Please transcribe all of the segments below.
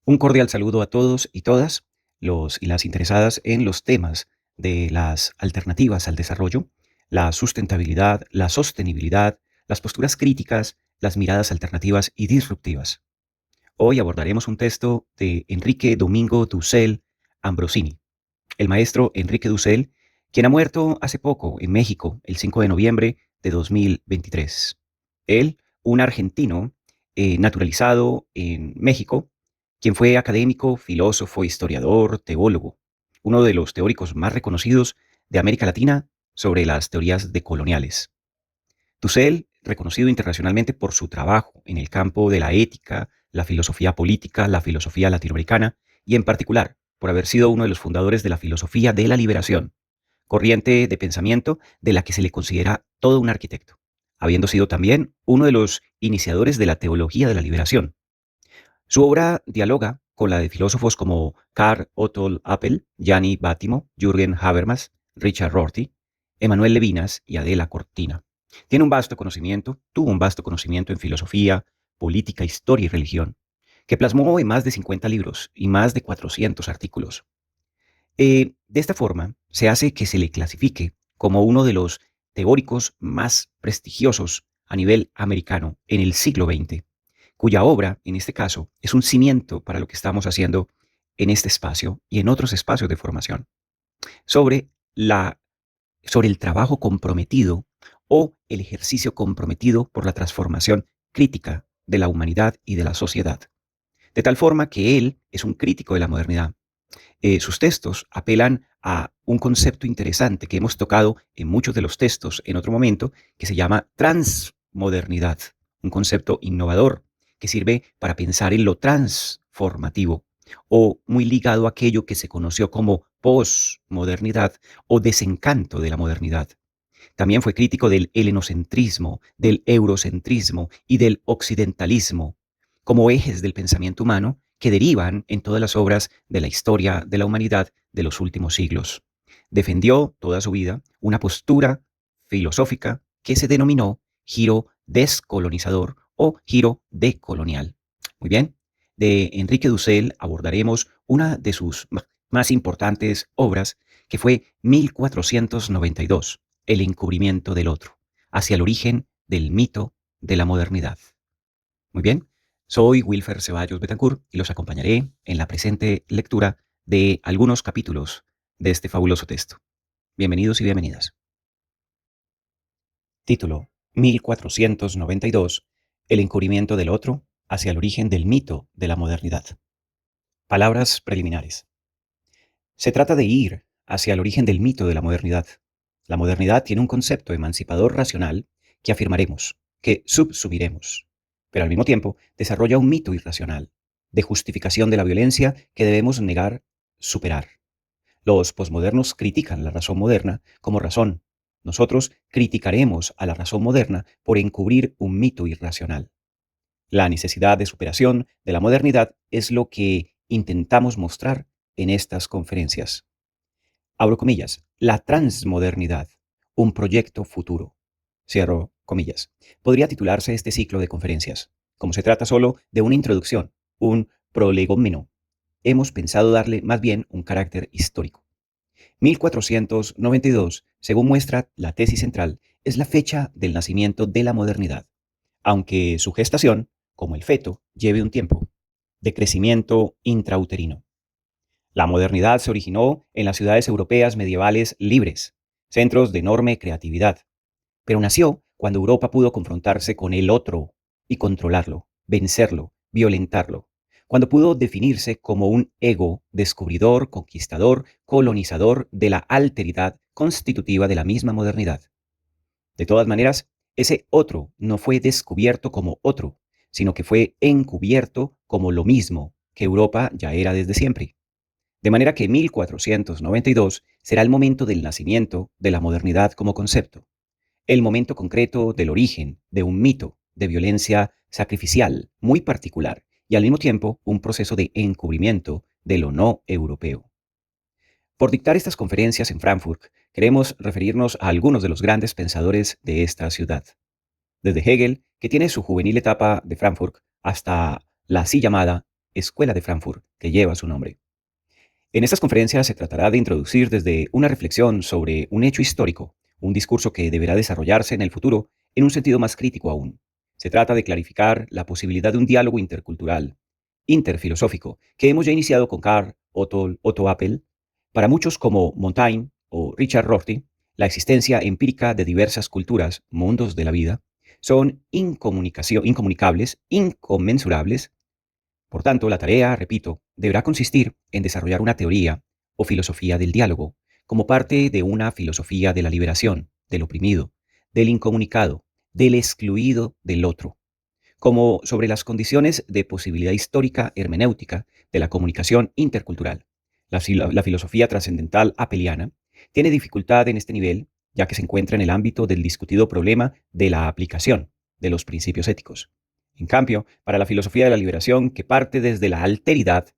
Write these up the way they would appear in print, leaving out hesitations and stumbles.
Un cordial saludo a todos y todas los y las interesadas en los temas de las alternativas al desarrollo, la sustentabilidad, la sostenibilidad, las posturas críticas, las miradas alternativas y disruptivas. Hoy abordaremos un texto de Enrique Domingo Dussel Ambrosini, el maestro Enrique Dussel, quien ha muerto hace poco en México, el 5 de noviembre de 2023. Él, un argentino naturalizado en México, quien fue académico, filósofo, historiador, teólogo, uno de los teóricos más reconocidos de América Latina sobre las teorías decoloniales. Dussel, reconocido internacionalmente por su trabajo en el campo de la ética, la filosofía política, la filosofía latinoamericana y en particular por haber sido uno de los fundadores de la filosofía de la liberación, corriente de pensamiento de la que se le considera todo un arquitecto, habiendo sido también uno de los iniciadores de la teología de la liberación. Su obra dialoga con la de filósofos como Karl Otto Appel, Gianni Battimo, Jürgen Habermas, Richard Rorty, Emanuel Levinas y Adela Cortina. Tuvo un vasto conocimiento en filosofía, política, historia y religión, que plasmó en más de 50 libros y más de 400 artículos. De esta forma, se hace que se le clasifique como uno de los teóricos más prestigiosos a nivel americano en el siglo XX, cuya obra, en este caso, es un cimiento para lo que estamos haciendo en este espacio y en otros espacios de formación, sobre, la, sobre el trabajo comprometido o el ejercicio comprometido por la transformación crítica de la humanidad y de la sociedad. De tal forma que él es un crítico de la modernidad. Sus textos apelan a un concepto interesante que hemos tocado en muchos de los textos en otro momento, que se llama transmodernidad, un concepto innovador que sirve para pensar en lo transformativo o muy ligado a aquello que se conoció como posmodernidad o desencanto de la modernidad. También fue crítico del helenocentrismo, del eurocentrismo y del occidentalismo como ejes del pensamiento humano que derivan en todas las obras de la historia de la humanidad de los últimos siglos. Defendió toda su vida una postura filosófica que se denominó giro descolonizador o giro decolonial. Muy bien, de Enrique Dussel abordaremos una de sus más importantes obras, que fue 1492, El encubrimiento del otro, hacia el origen del mito de la modernidad. Muy bien, soy Wilfer Ceballos Betancourt y los acompañaré en la presente lectura de algunos capítulos de este fabuloso texto. Bienvenidos y bienvenidas. Título: 1492, El encubrimiento del otro, hacia el origen del mito de la modernidad. Palabras preliminares. Se trata de ir hacia el origen del mito de la modernidad. La modernidad tiene un concepto emancipador racional que afirmaremos, que subsumiremos, pero al mismo tiempo desarrolla un mito irracional, de justificación de la violencia que debemos negar, superar. Los posmodernos critican la razón moderna como razón. Nosotros criticaremos a la razón moderna por encubrir un mito irracional. La necesidad de superación de la modernidad es lo que intentamos mostrar en estas conferencias. Abro comillas, la transmodernidad, un proyecto futuro. Cierro comillas. Podría titularse este ciclo de conferencias. Como se trata solo de una introducción, un prolegómeno, hemos pensado darle más bien un carácter histórico. 1492, según muestra la tesis central, es la fecha del nacimiento de la modernidad, aunque su gestación, como el feto, lleve un tiempo de crecimiento intrauterino. La modernidad se originó en las ciudades europeas medievales libres, centros de enorme creatividad, pero nació cuando Europa pudo confrontarse con el otro y controlarlo, vencerlo, violentarlo, cuando pudo definirse como un ego descubridor, conquistador, colonizador de la alteridad constitutiva de la misma modernidad. De todas maneras, ese otro no fue descubierto como otro, sino que fue encubierto como lo mismo que Europa ya era desde siempre. De manera que 1492 será el momento del nacimiento de la modernidad como concepto, el momento concreto del origen de un mito de violencia sacrificial muy particular y al mismo tiempo un proceso de encubrimiento de lo no europeo. Por dictar estas conferencias en Frankfurt, queremos referirnos a algunos de los grandes pensadores de esta ciudad. Desde Hegel, que tiene su juvenil etapa de Frankfurt, hasta la así llamada Escuela de Frankfurt, que lleva su nombre. En estas conferencias se tratará de introducir desde una reflexión sobre un hecho histórico, un discurso que deberá desarrollarse en el futuro en un sentido más crítico aún. Se trata de clarificar la posibilidad de un diálogo intercultural, interfilosófico, que hemos ya iniciado con Karl Otto Appel. Para muchos como Montaigne o Richard Rorty, la existencia empírica de diversas culturas, mundos de la vida, son incomunicables, inconmensurables. Por tanto, la tarea, repito, deberá consistir en desarrollar una teoría o filosofía del diálogo, como parte de una filosofía de la liberación, del oprimido, del incomunicado, del excluido del otro, como sobre las condiciones de posibilidad histórica hermenéutica de la comunicación intercultural. La filosofía trascendental apeliana tiene dificultad en este nivel, ya que se encuentra en el ámbito del discutido problema de la aplicación de los principios éticos. En cambio, para la filosofía de la liberación, que parte desde la alteridad,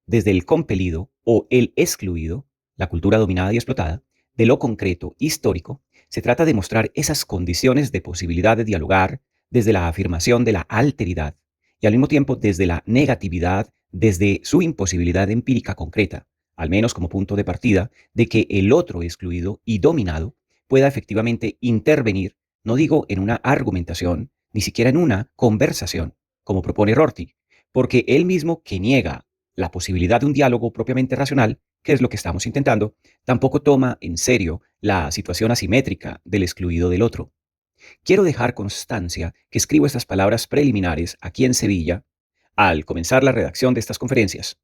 desde el compelido o el excluido, la cultura dominada y explotada, de lo concreto histórico, se trata de mostrar esas condiciones de posibilidad de dialogar desde la afirmación de la alteridad y al mismo tiempo desde la negatividad, desde su imposibilidad empírica concreta, al menos como punto de partida, de que el otro excluido y dominado pueda efectivamente intervenir, no digo en una argumentación, ni siquiera en una conversación, como propone Rorty, porque él mismo que niega la posibilidad de un diálogo propiamente racional, que es lo que estamos intentando, tampoco toma en serio la situación asimétrica del excluido del otro. Quiero dejar constancia que escribo estas palabras preliminares aquí en Sevilla al comenzar la redacción de estas conferencias.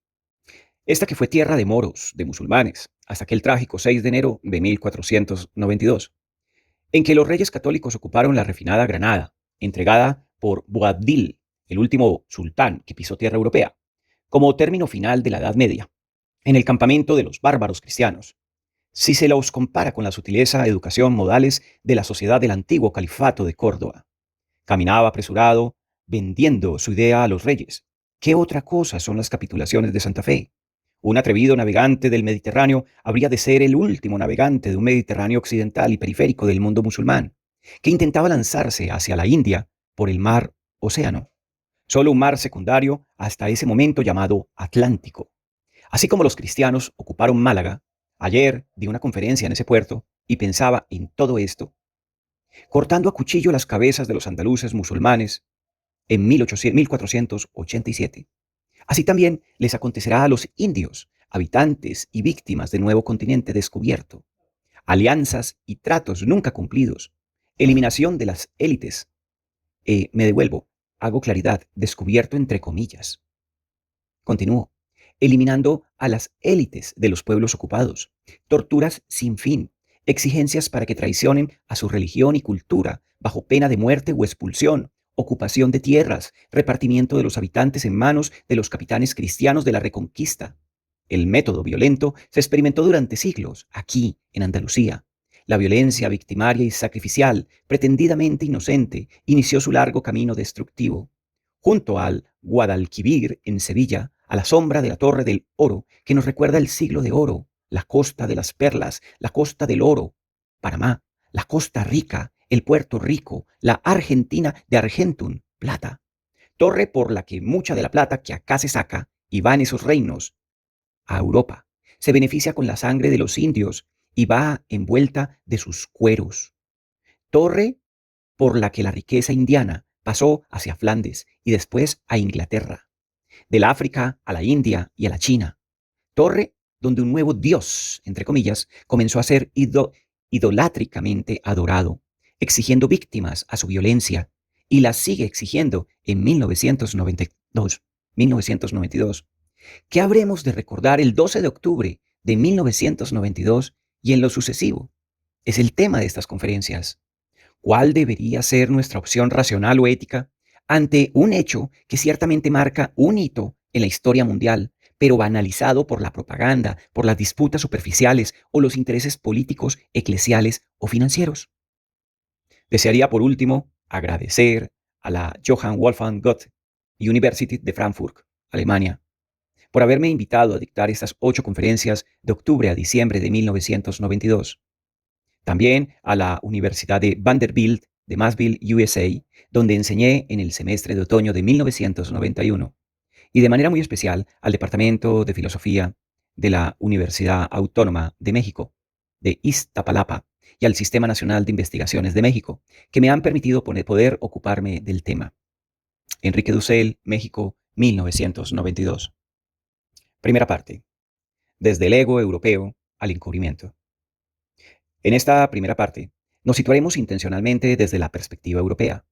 Esta que fue tierra de moros, de musulmanes, hasta aquel trágico 6 de enero de 1492, en que los reyes católicos ocuparon la refinada Granada, entregada por Boabdil, el último sultán que pisó tierra europea, como término final de la Edad Media, en el campamento de los bárbaros cristianos. Si se los compara con la sutileza, educación, modales de la sociedad del antiguo califato de Córdoba. Caminaba apresurado, vendiendo su idea a los reyes. ¿Qué otra cosa son las capitulaciones de Santa Fe? Un atrevido navegante del Mediterráneo habría de ser el último navegante de un Mediterráneo occidental y periférico del mundo musulmán, que intentaba lanzarse hacia la India por el mar Océano, solo un mar secundario hasta ese momento llamado Atlántico. Así como los cristianos ocuparon Málaga, ayer di una conferencia en ese puerto y pensaba en todo esto, cortando a cuchillo las cabezas de los andaluces musulmanes en 1487. Así también les acontecerá a los indios, habitantes y víctimas del nuevo continente descubierto. Alianzas y tratos nunca cumplidos, eliminación de las élites. Me devuelvo, hago claridad, descubierto entre comillas. Continúo, eliminando a las élites de los pueblos ocupados, torturas sin fin, exigencias para que traicionen a su religión y cultura, bajo pena de muerte o expulsión, ocupación de tierras, repartimiento de los habitantes en manos de los capitanes cristianos de la Reconquista. El método violento se experimentó durante siglos, aquí, en Andalucía. La violencia victimaria y sacrificial, pretendidamente inocente, inició su largo camino destructivo. Junto al Guadalquivir, en Sevilla, a la sombra de la Torre del Oro, que nos recuerda el siglo de oro, la costa de las perlas, la costa del oro, Panamá, la Costa Rica, el Puerto Rico, la Argentina de Argentum, plata. Torre por la que mucha de la plata que acá se saca y va en esos reinos a Europa, se beneficia con la sangre de los indios y va envuelta de sus cueros. Torre por la que la riqueza indiana pasó hacia Flandes y después a Inglaterra, del África a la India y a la China. Torre donde un nuevo dios, entre comillas, comenzó a ser idolátricamente adorado, exigiendo víctimas a su violencia, y las sigue exigiendo en 1992. ¿Qué habremos de recordar el 12 de octubre de 1992 y en lo sucesivo? Es el tema de estas conferencias. ¿Cuál debería ser nuestra opción racional o ética ante un hecho que ciertamente marca un hito en la historia mundial, pero banalizado por la propaganda, por las disputas superficiales o los intereses políticos, eclesiales o financieros? Desearía por último agradecer a la Johann Wolfgang Goethe University de Frankfurt, Alemania, por haberme invitado a dictar estas 8 conferencias de octubre a diciembre de 1992. También a la Universidad de Vanderbilt de Massville, USA, donde enseñé en el semestre de otoño de 1991. y de manera muy especial al Departamento de Filosofía de la Universidad Autónoma de México, de Iztapalapa, y al Sistema Nacional de Investigaciones de México, que me han permitido poder ocuparme del tema. Enrique Dussel, México, 1992. Primera parte. Desde el ego europeo al encubrimiento. En esta primera parte, nos situaremos intencionalmente desde la perspectiva europea.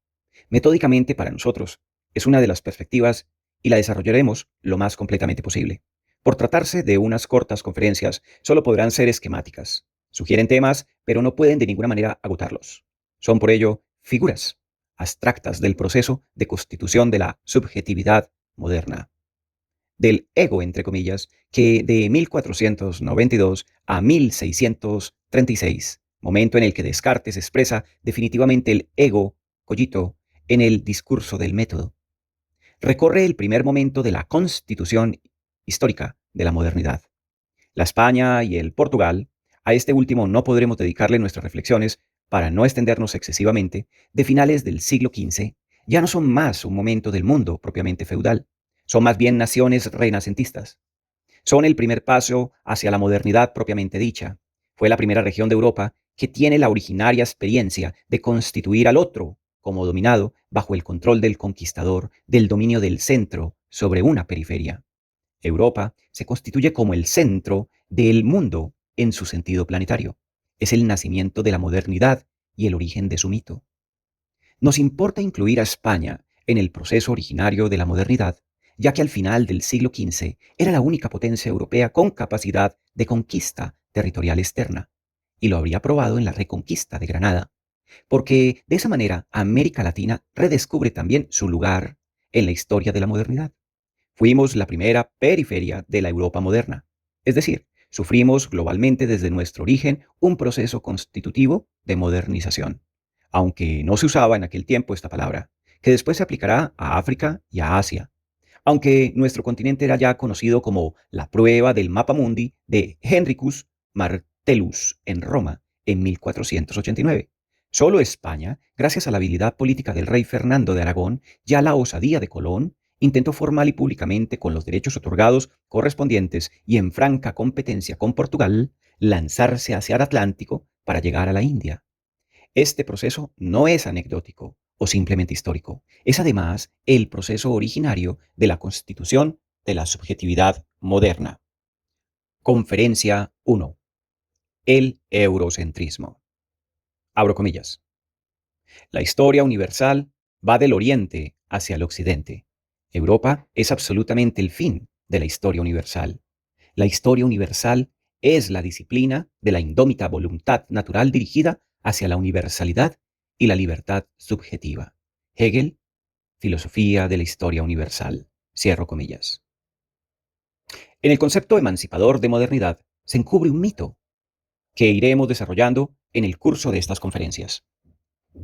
Metódicamente para nosotros, es una de las perspectivas y la desarrollaremos lo más completamente posible. Por tratarse de unas cortas conferencias, solo podrán ser esquemáticas. Sugieren temas, pero no pueden de ninguna manera agotarlos. Son por ello figuras abstractas del proceso de constitución de la subjetividad moderna, del ego, entre comillas, que de 1492 a 1636, momento en el que Descartes expresa definitivamente el ego, cogito, en el discurso del método, recorre el primer momento de la constitución histórica de la modernidad. La España y el Portugal, a este último no podremos dedicarle nuestras reflexiones para no extendernos excesivamente, de finales del siglo XV, ya no son más un momento del mundo propiamente feudal, son más bien naciones renacentistas. Son el primer paso hacia la modernidad propiamente dicha. Fue la primera región de Europa que tiene la originaria experiencia de constituir al otro como dominado bajo el control del conquistador del dominio del centro sobre una periferia. Europa se constituye como el centro del mundo en su sentido planetario. Es el nacimiento de la modernidad y el origen de su mito. Nos importa incluir a España en el proceso originario de la modernidad, ya que al final del siglo XV era la única potencia europea con capacidad de conquista territorial externa, y lo habría probado en la reconquista de Granada, porque de esa manera América Latina redescubre también su lugar en la historia de la modernidad. Fuimos la primera periferia de la Europa moderna, es decir, sufrimos globalmente desde nuestro origen un proceso constitutivo de modernización, aunque no se usaba en aquel tiempo esta palabra, que después se aplicará a África y a Asia, aunque nuestro continente era ya conocido como la prueba del mapa mundi de Henricus Martellus en Roma en 1489. Solo España, gracias a la habilidad política del rey Fernando de Aragón y a la osadía de Colón, intentó formal y públicamente, con los derechos otorgados correspondientes y en franca competencia con Portugal, lanzarse hacia el Atlántico para llegar a la India. Este proceso no es anecdótico o simplemente histórico, es además el proceso originario de la constitución de la subjetividad moderna. Conferencia 1. El eurocentrismo. Abro comillas. La historia universal va del oriente hacia el occidente. Europa es absolutamente el fin de la historia universal. La historia universal es la disciplina de la indómita voluntad natural dirigida hacia la universalidad y la libertad subjetiva. Hegel, Filosofía de la Historia Universal. Cierro comillas. En el concepto emancipador de modernidad se encubre un mito que iremos desarrollando en el curso de estas conferencias.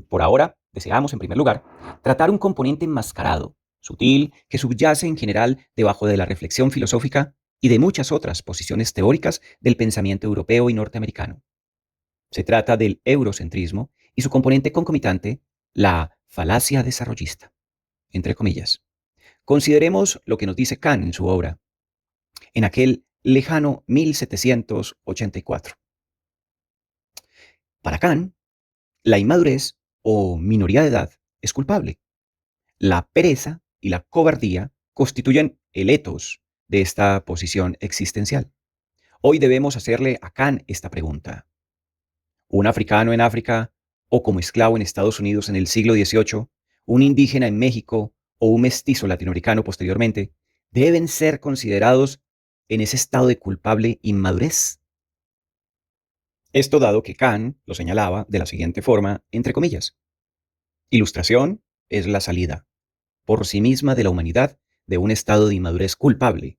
Por ahora, deseamos, en primer lugar, tratar un componente enmascarado, sutil, que subyace en general debajo de la reflexión filosófica y de muchas otras posiciones teóricas del pensamiento europeo y norteamericano. Se trata del eurocentrismo y su componente concomitante, la falacia desarrollista, entre comillas. Consideremos lo que nos dice Kant en su obra, en aquel lejano 1784. Para Kant, la inmadurez o minoría de edad es culpable. La pereza y la cobardía constituyen el etos de esta posición existencial. Hoy debemos hacerle a Kant esta pregunta. ¿Un africano en África o como esclavo en Estados Unidos en el siglo XVIII, un indígena en México o un mestizo latinoamericano posteriormente, deben ser considerados en ese estado de culpable inmadurez? Esto dado que Kant lo señalaba de la siguiente forma, entre comillas. Ilustración es la salida, por sí misma de la humanidad, de un estado de inmadurez culpable.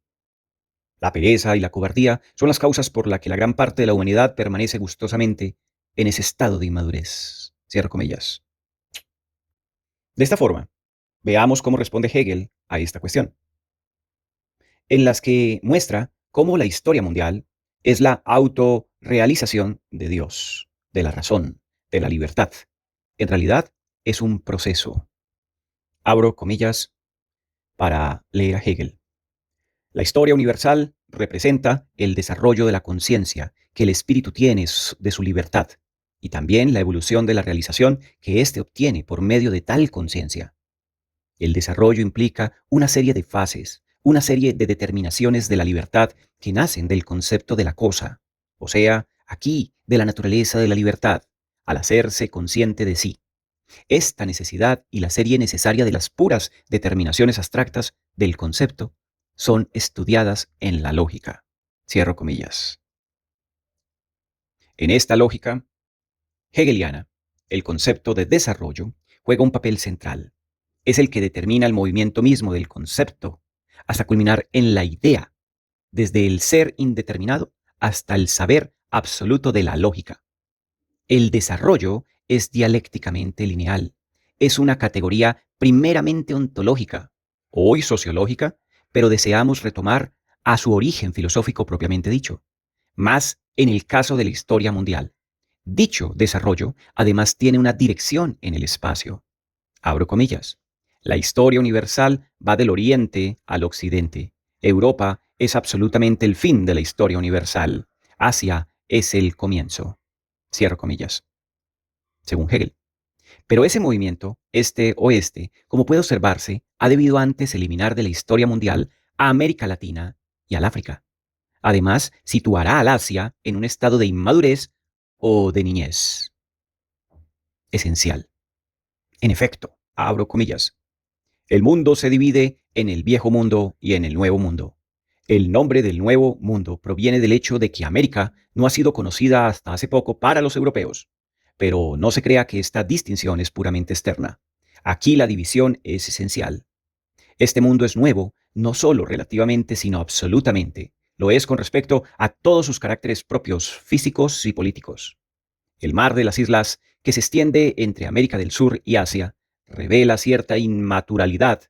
La pereza y la cobardía son las causas por las que la gran parte de la humanidad permanece gustosamente en ese estado de inmadurez. Cierro comillas. De esta forma, veamos cómo responde Hegel a esta cuestión, en las que muestra cómo la historia mundial es la autorrealización de Dios, de la razón, de la libertad. En realidad, es un proceso. Abro comillas para leer a Hegel. La historia universal representa el desarrollo de la conciencia que el espíritu tiene de su libertad y también la evolución de la realización que éste obtiene por medio de tal conciencia. El desarrollo implica una serie de fases, una serie de determinaciones de la libertad que nacen del concepto de la cosa, o sea, aquí de la naturaleza de la libertad, al hacerse consciente de sí. Esta necesidad y la serie necesaria de las puras determinaciones abstractas del concepto son estudiadas en la lógica. Cierro comillas. En esta lógica hegeliana, el concepto de desarrollo juega un papel central. Es el que determina el movimiento mismo del concepto, hasta culminar en la idea, desde el ser indeterminado hasta el saber absoluto de la lógica. El desarrollo es dialécticamente lineal. Es una categoría primeramente ontológica, hoy sociológica, pero deseamos retomar a su origen filosófico propiamente dicho, más en el caso de la historia mundial. Dicho desarrollo además tiene una dirección en el espacio. Abro comillas. La historia universal va del oriente al occidente. Europa es absolutamente el fin de la historia universal. Asia es el comienzo. Cierro comillas. Según Hegel. Pero ese movimiento, este-oeste, como puede observarse, ha debido antes eliminar de la historia mundial a América Latina y al África. Además, situará al Asia en un estado de inmadurez o de niñez. Esencial. En efecto, abro comillas, el mundo se divide en el viejo mundo y en el nuevo mundo. El nombre del nuevo mundo proviene del hecho de que América no ha sido conocida hasta hace poco para los europeos. Pero no se crea que esta distinción es puramente externa. Aquí la división es esencial. Este mundo es nuevo, no solo relativamente, sino absolutamente. Lo es con respecto a todos sus caracteres propios, físicos y políticos. El mar de las islas, que se extiende entre América del Sur y Asia, revela cierta inmaturalidad,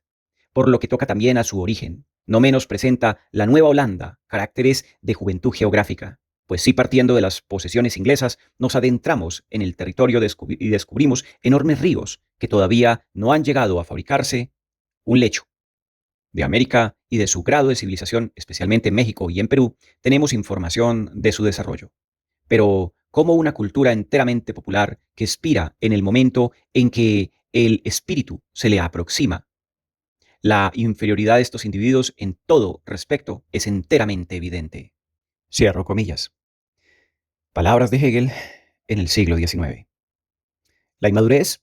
por lo que toca también a su origen. No menos presenta la Nueva Holanda caracteres de juventud geográfica, pues sí, partiendo de las posesiones inglesas, nos adentramos en el territorio y descubrimos enormes ríos que todavía no han llegado a fabricarse un lecho. De América y de su grado de civilización, especialmente en México y en Perú, tenemos información de su desarrollo. Pero como una cultura enteramente popular que expira en el momento en que el espíritu se le aproxima. La inferioridad de estos individuos en todo respecto es enteramente evidente. Cierro comillas. Palabras de Hegel en el siglo XIX. La inmadurez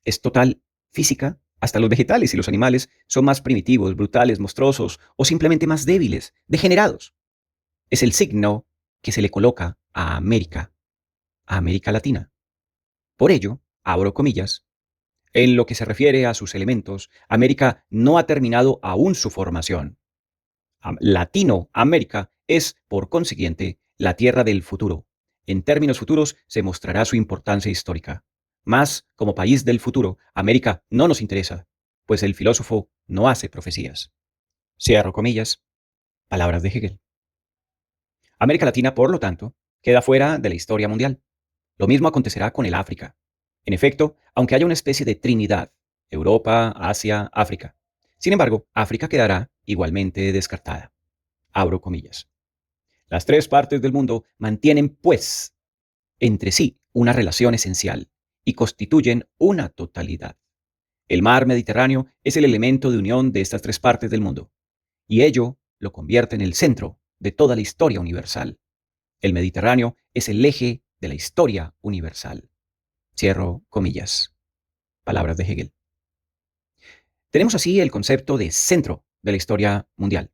es total, física, hasta los vegetales y los animales son más primitivos, brutales, monstruosos o simplemente más débiles, degenerados. Es el signo que se le coloca a América Latina. Por ello, abro comillas, en lo que se refiere a sus elementos, América no ha terminado aún su formación. Latinoamérica es, por consiguiente, la tierra del futuro. En términos futuros se mostrará su importancia histórica. Mas, como país del futuro, América no nos interesa, pues el filósofo no hace profecías. Cierro comillas. Palabras de Hegel. América Latina, por lo tanto, queda fuera de la historia mundial. Lo mismo acontecerá con el África. En efecto, aunque haya una especie de trinidad, Europa, Asia, África. Sin embargo, África quedará igualmente descartada. Abro comillas. Las tres partes del mundo mantienen, pues, entre sí una relación esencial y constituyen una totalidad. El mar Mediterráneo es el elemento de unión de estas tres partes del mundo, y ello lo convierte en el centro de toda la historia universal. El Mediterráneo es el eje de la historia universal. Cierro comillas. Palabras de Hegel. Tenemos así el concepto de centro de la historia mundial,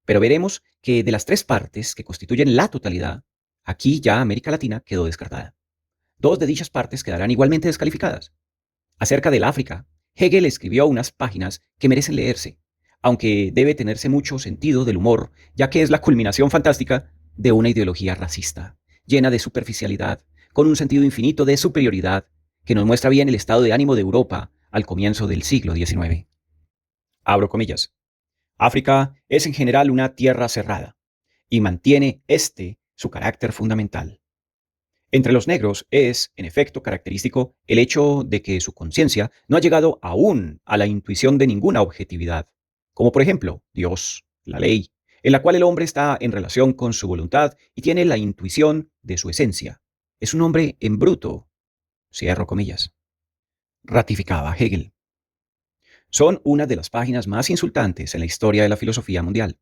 pero veremos que de las tres partes que constituyen la totalidad, aquí ya América Latina quedó descartada. Dos de dichas partes quedarán igualmente descalificadas. Acerca del África, Hegel escribió unas páginas que merecen leerse, aunque debe tenerse mucho sentido del humor, ya que es la culminación fantástica de una ideología racista, llena de superficialidad, con un sentido infinito de superioridad, que nos muestra bien el estado de ánimo de Europa al comienzo del siglo XIX. Abro comillas. África es en general una tierra cerrada, y mantiene su carácter fundamental. Entre los negros es, en efecto, característico el hecho de que su conciencia no ha llegado aún a la intuición de ninguna objetividad, como por ejemplo Dios, la ley, en la cual el hombre está en relación con su voluntad y tiene la intuición de su esencia. Es un hombre en bruto, cierro comillas, ratificaba Hegel. Son una de las páginas más insultantes en la historia de la filosofía mundial,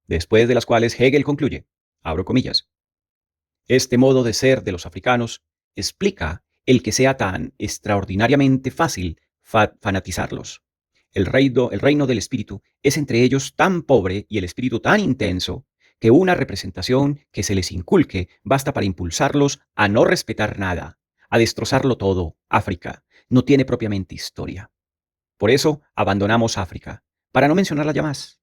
después de las cuales Hegel concluye, abro comillas, este modo de ser de los africanos explica el que sea tan extraordinariamente fácil fanatizarlos. El reino del espíritu es entre ellos tan pobre y el espíritu tan intenso que una representación que se les inculque basta para impulsarlos a no respetar nada, a destrozarlo todo. África no tiene propiamente historia. Por eso abandonamos África, para no mencionarla ya más.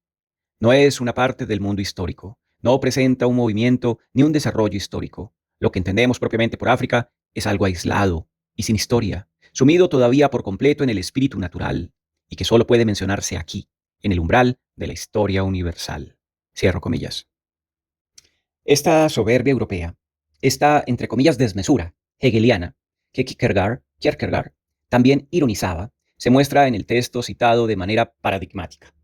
No es una parte del mundo histórico, no presenta un movimiento ni un desarrollo histórico. Lo que entendemos propiamente por África es algo aislado y sin historia, sumido todavía por completo en el espíritu natural, y que solo puede mencionarse aquí, en el umbral de la historia universal. Cierro comillas. Esta soberbia europea, esta, entre comillas, desmesura hegeliana, que Kierkegaard también ironizaba, se muestra en el texto citado de manera paradigmática.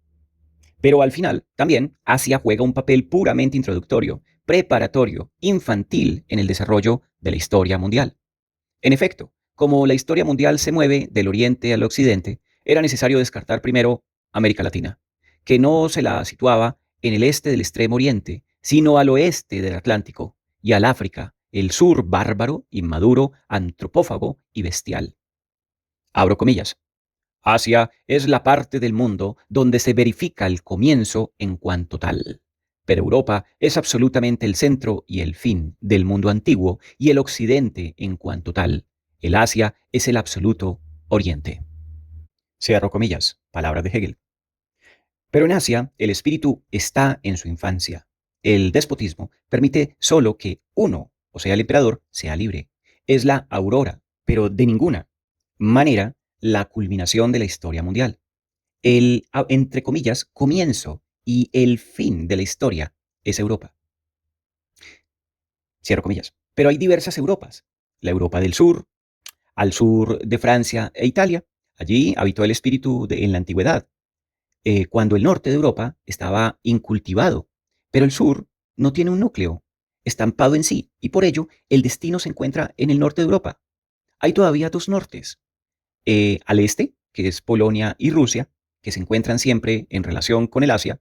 Pero al final, también, Asia juega un papel puramente introductorio, preparatorio, infantil en el desarrollo de la historia mundial. En efecto, como la historia mundial se mueve del oriente al occidente, era necesario descartar primero América Latina, que no se la situaba en el este del extremo oriente, sino al oeste del Atlántico, y al África, el sur bárbaro, inmaduro, antropófago y bestial. Abro comillas. Asia es la parte del mundo donde se verifica el comienzo en cuanto tal. Pero Europa es absolutamente el centro y el fin del mundo antiguo y el occidente en cuanto tal. El Asia es el absoluto oriente. Cierro comillas, palabras de Hegel. Pero en Asia el espíritu está en su infancia. El despotismo permite solo que uno, o sea el emperador, sea libre. Es la aurora, pero de ninguna manera la culminación de la historia mundial. El, entre comillas, comienzo y el fin de la historia es Europa. Cierro comillas. Pero hay diversas Europas. La Europa del sur, al sur de Francia e Italia. Allí habitó el espíritu en la antigüedad, cuando el norte de Europa estaba incultivado. Pero el sur no tiene un núcleo estampado en sí y por ello el destino se encuentra en el norte de Europa. Hay todavía dos nortes. Al este, que es Polonia y Rusia, que se encuentran siempre en relación con el Asia,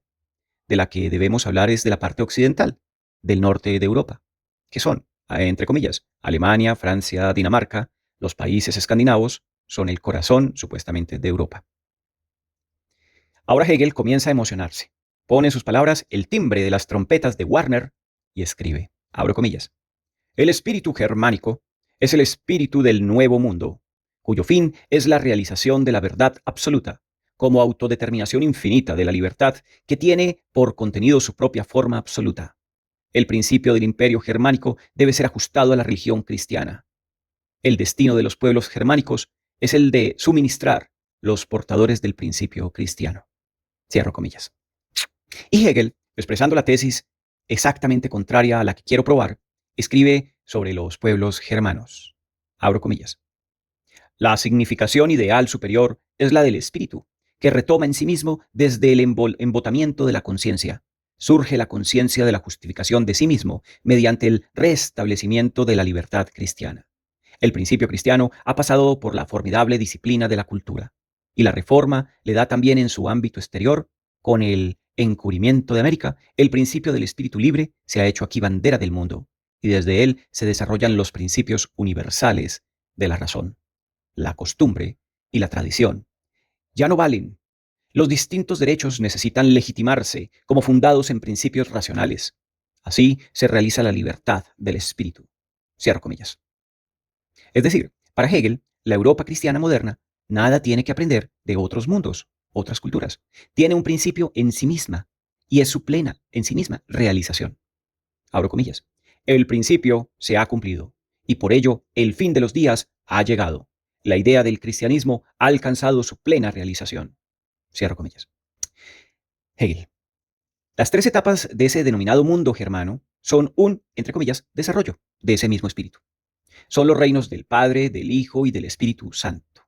de la que debemos hablar es de la parte occidental, del norte de Europa, que son, entre comillas, Alemania, Francia, Dinamarca, los países escandinavos, son el corazón, supuestamente, de Europa. Ahora Hegel comienza a emocionarse, pone en sus palabras el timbre de las trompetas de Wagner y escribe, abro comillas, el espíritu germánico es el espíritu del nuevo mundo, cuyo fin es la realización de la verdad absoluta, como autodeterminación infinita de la libertad que tiene por contenido su propia forma absoluta. El principio del imperio germánico debe ser ajustado a la religión cristiana. El destino de los pueblos germánicos es el de suministrar los portadores del principio cristiano. Cierro comillas. Y Hegel, expresando la tesis exactamente contraria a la que quiero probar, escribe sobre los pueblos germanos. Abro comillas. La significación ideal superior es la del espíritu, que retoma en sí mismo desde el embotamiento de la conciencia. Surge la conciencia de la justificación de sí mismo mediante el restablecimiento de la libertad cristiana. El principio cristiano ha pasado por la formidable disciplina de la cultura, y la reforma le da también en su ámbito exterior, con el encubrimiento de América, el principio del espíritu libre se ha hecho aquí bandera del mundo, y desde él se desarrollan los principios universales de la razón, la costumbre y la tradición. Ya no valen. Los distintos derechos necesitan legitimarse como fundados en principios racionales. Así se realiza la libertad del espíritu. Cierro comillas. Es decir, para Hegel, la Europa cristiana moderna nada tiene que aprender de otros mundos, otras culturas. Tiene un principio en sí misma y es su plena, en sí misma, realización. Abro comillas. El principio se ha cumplido y por ello el fin de los días ha llegado. La idea del cristianismo ha alcanzado su plena realización. Cierro comillas. Hegel. Las tres etapas de ese denominado mundo germano son un, entre comillas, desarrollo de ese mismo espíritu. Son los reinos del Padre, del Hijo y del Espíritu Santo.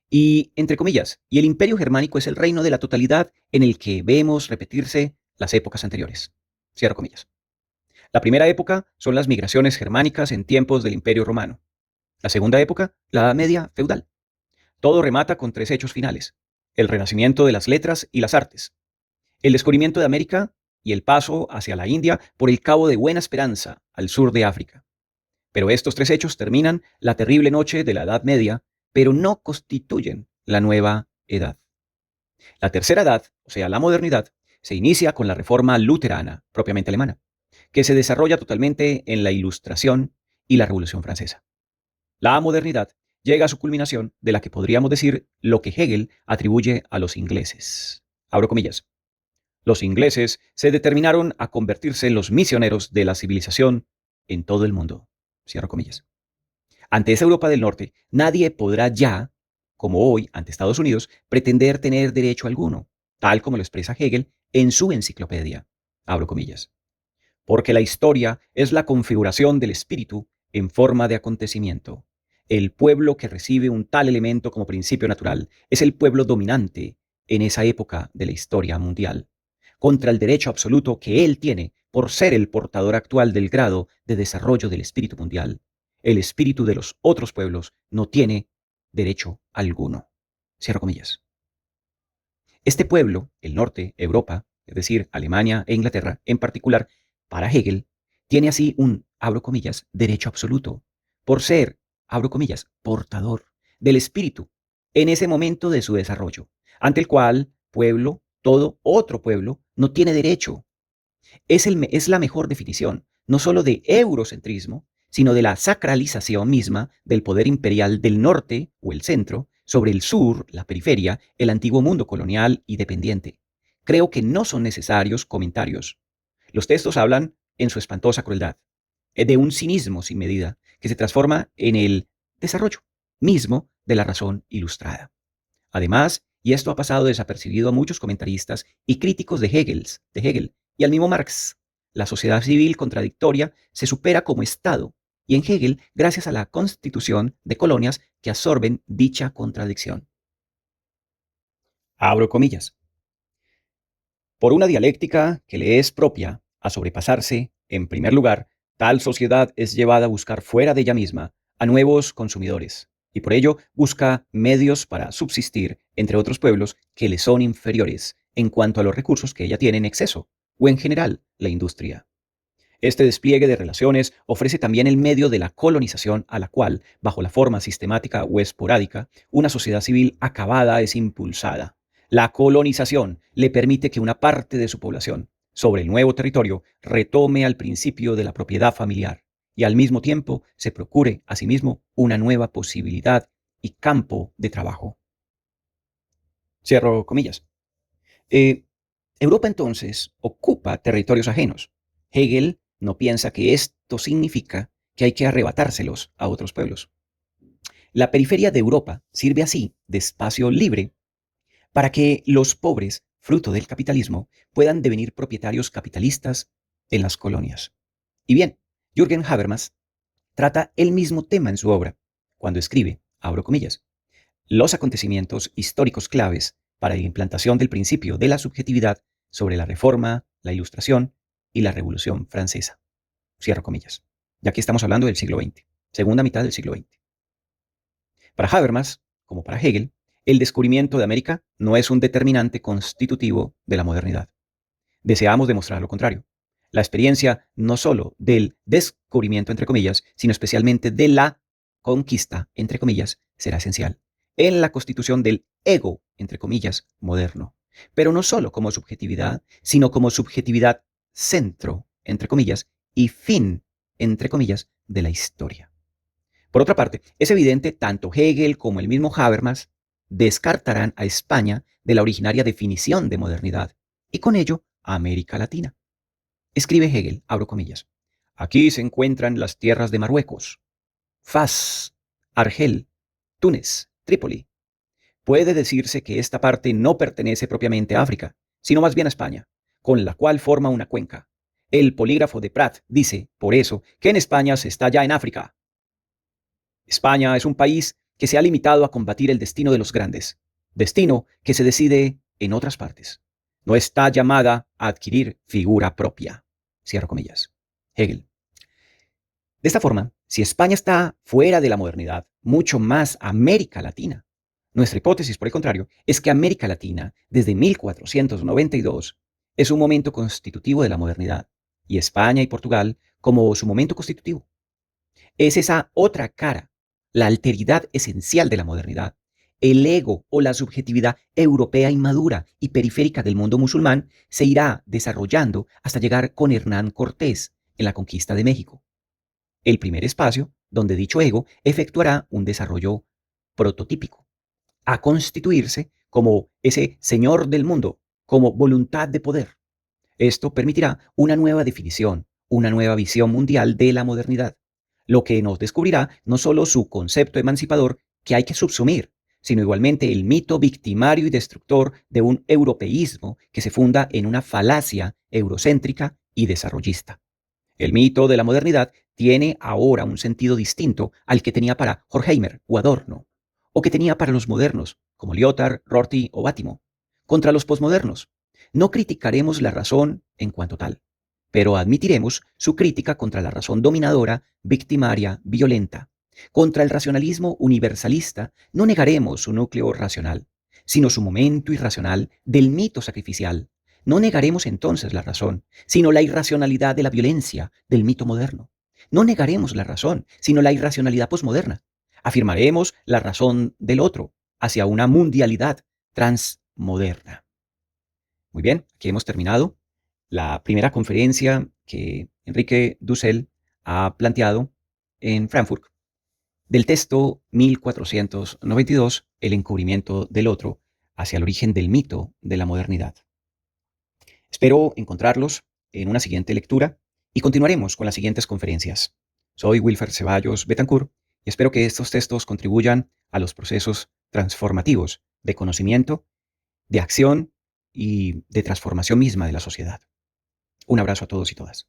Y, entre comillas, y el imperio germánico es el reino de la totalidad en el que vemos repetirse las épocas anteriores. Cierro comillas. La primera época son las migraciones germánicas en tiempos del Imperio Romano. La segunda época, la Edad Media feudal. Todo remata con tres hechos finales: el renacimiento de las letras y las artes, el descubrimiento de América y el paso hacia la India por el Cabo de Buena Esperanza, al sur de África. Pero estos tres hechos terminan la terrible noche de la Edad Media, pero no constituyen la nueva edad. La tercera edad, o sea, la modernidad, se inicia con la reforma luterana, propiamente alemana, que se desarrolla totalmente en la Ilustración y la Revolución Francesa. La modernidad llega a su culminación, de la que podríamos decir lo que Hegel atribuye a los ingleses. Abro comillas. Los ingleses se determinaron a convertirse en los misioneros de la civilización en todo el mundo. Cierro comillas. Ante esa Europa del Norte, nadie podrá ya, como hoy ante Estados Unidos, pretender tener derecho alguno, tal como lo expresa Hegel en su enciclopedia. Abro comillas. Porque la historia es la configuración del espíritu en forma de acontecimiento. El pueblo que recibe un tal elemento como principio natural es el pueblo dominante en esa época de la historia mundial, contra el derecho absoluto que él tiene por ser el portador actual del grado de desarrollo del espíritu mundial. El espíritu de los otros pueblos no tiene derecho alguno. Cierro comillas. Este pueblo, el norte, Europa, es decir, Alemania e Inglaterra en particular, para Hegel, tiene así un, abro comillas, derecho absoluto, por ser, abro comillas, portador del espíritu en ese momento de su desarrollo, ante el cual pueblo, todo otro pueblo, no tiene derecho. Es la mejor definición, no solo de eurocentrismo, sino de la sacralización misma del poder imperial del norte o el centro sobre el sur, la periferia, el antiguo mundo colonial y dependiente. Creo que no son necesarios comentarios. Los textos hablan en su espantosa crueldad, de un cinismo sin medida que se transforma en el desarrollo mismo de la razón ilustrada. Además, y esto ha pasado desapercibido a muchos comentaristas y críticos de Hegel y al mismo Marx, la sociedad civil contradictoria se supera como Estado, y en Hegel gracias a la constitución de colonias que absorben dicha contradicción. Abro comillas. Por una dialéctica que le es propia a sobrepasarse, en primer lugar, tal sociedad es llevada a buscar fuera de ella misma a nuevos consumidores, y por ello busca medios para subsistir entre otros pueblos que le son inferiores en cuanto a los recursos que ella tiene en exceso, o en general la industria. Este despliegue de relaciones ofrece también el medio de la colonización a la cual, bajo la forma sistemática o esporádica, una sociedad civil acabada es impulsada. La colonización le permite que una parte de su población, sobre el nuevo territorio, retome al principio de la propiedad familiar y al mismo tiempo se procure a sí mismo una nueva posibilidad y campo de trabajo. Cierro comillas. Eh, Europa entonces ocupa territorios ajenos. Hegel no piensa que esto significa que hay que arrebatárselos a otros pueblos. La periferia de Europa sirve así de espacio libre para que los pobres, fruto del capitalismo, puedan devenir propietarios capitalistas en las colonias. Y bien, Jürgen Habermas trata el mismo tema en su obra, cuando escribe, abro comillas, los acontecimientos históricos claves para la implantación del principio de la subjetividad sobre la Reforma, la Ilustración y la Revolución Francesa. Cierro comillas. Ya aquí estamos hablando del siglo XX, segunda mitad del siglo XX. Para Habermas, como para Hegel, el descubrimiento de América no es un determinante constitutivo de la modernidad. Deseamos demostrar lo contrario. La experiencia no solo del descubrimiento, entre comillas, sino especialmente de la conquista, entre comillas, será esencial en la constitución del ego, entre comillas, moderno. Pero no solo como subjetividad, sino como subjetividad centro, entre comillas, y fin, entre comillas, de la historia. Por otra parte, es evidente, tanto Hegel como el mismo Habermas descartarán a España de la originaria definición de modernidad y con ello a América Latina. Escribe Hegel, abro comillas, aquí se encuentran las tierras de Marruecos, Faz, Argel, Túnez, Trípoli. Puede decirse que esta parte no pertenece propiamente a África, sino más bien a España, con la cual forma una cuenca. El polígrafo de Prat dice, por eso, que en España se está ya en África. España es un país que se ha limitado a combatir el destino de los grandes, destino que se decide en otras partes. no está llamada a adquirir figura propia. Cierro comillas. Hegel. De esta forma, si España está fuera de la modernidad, mucho más América Latina. Nuestra hipótesis, por el contrario, es que América Latina, desde 1492, es un momento constitutivo de la modernidad, y España y Portugal como su momento constitutivo. Es esa otra cara, la alteridad esencial de la modernidad, el ego o la subjetividad europea inmadura y periférica del mundo musulmán se irá desarrollando hasta llegar con Hernán Cortés en la conquista de México. El primer espacio donde dicho ego efectuará un desarrollo prototípico, a constituirse como ese señor del mundo, como voluntad de poder. Esto permitirá una nueva definición, una nueva visión mundial de la modernidad, lo que nos descubrirá no solo su concepto emancipador que hay que subsumir, sino igualmente el mito victimario y destructor de un europeísmo que se funda en una falacia eurocéntrica y desarrollista. El mito de la modernidad tiene ahora un sentido distinto al que tenía para Horkheimer o Adorno, o que tenía para los modernos, como Lyotard, Rorty o Bátimo. Contra los posmodernos, no criticaremos la razón en cuanto tal, pero admitiremos su crítica contra la razón dominadora, victimaria, violenta. Contra el racionalismo universalista no negaremos su núcleo racional, sino su momento irracional del mito sacrificial. No negaremos entonces la razón, sino la irracionalidad de la violencia del mito moderno. No negaremos la razón, sino la irracionalidad posmoderna. Afirmaremos la razón del otro hacia una mundialidad transmoderna. Muy bien, aquí hemos terminado la primera conferencia que Enrique Dussel ha planteado en Frankfurt del texto 1492, El encubrimiento del otro, hacia el origen del mito de la modernidad. Espero encontrarlos en una siguiente lectura y continuaremos con las siguientes conferencias. Soy Wilfer Ceballos Betancourt y espero que estos textos contribuyan a los procesos transformativos de conocimiento, de acción y de transformación misma de la sociedad. Un abrazo a todos y todas.